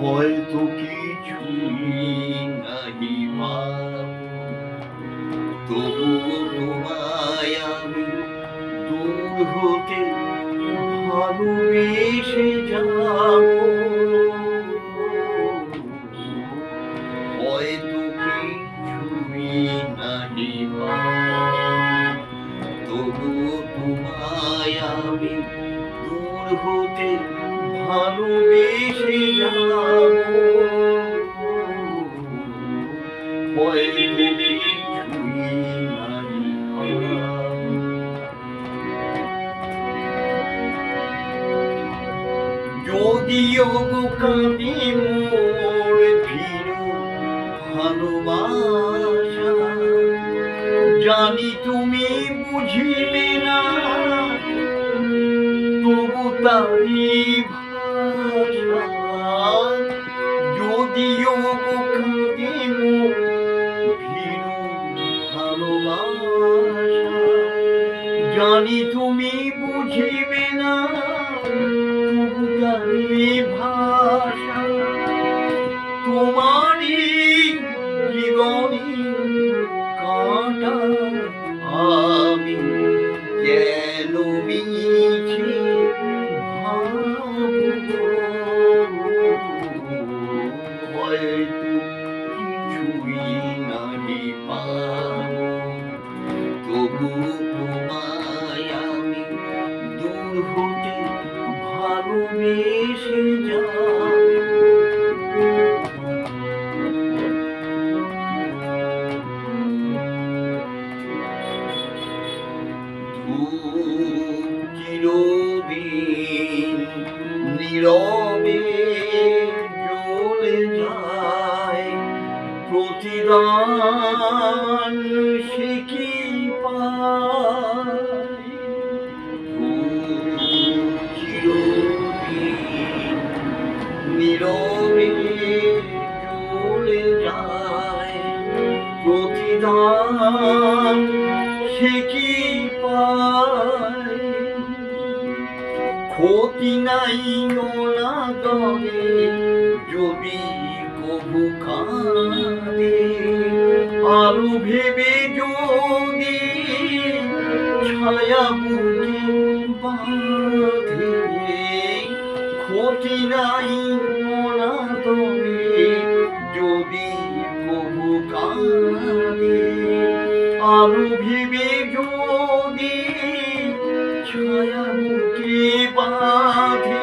হয়তো কিছুই নাহি পাব, তবুও তোমায় আমি দূর হতে ভালোবেসে যাব। হয়তো কিছুই নাহি পাব, তবুও তোমায় আমি দূর হতে ভালোবেসে যাব। হয়তো কিছুই নাহি পাব। যদিও গো কাঁদে মোর ভীরু ভালোবাসা, জানি তুমি বুঝিবে না, তবু তারি ভাষা। যদিও গো কাঁদে মোর ভীরু ভালোবাসা, জানি তুমি বুঝিবে না, তবু তারি ভাষা। তোমারই জীবনে কাঁটা আমি কেন মিছে ভাববো। হয়তো কিছুই নাহি পাব, তবু তোমায় আমি দূর হতে ভালোবেসে যাব। চিরদিন নীরবে জ্বলে যায়, প্রতিদান সে কি পায়। চিরদিন নীরবে জ্বলে যায়, প্রতিদান সে কি পায়। ক্ষতি নাই অনাদরে যদি কভু কাঁদে, আলো ভেবে যদি ছায়া বুকে বাঁধে। ক্ষতি নাই অনাদরে যদি কভু কাঁদে, আলো ভেবে যদি ছায়া বুকে বাঁধে।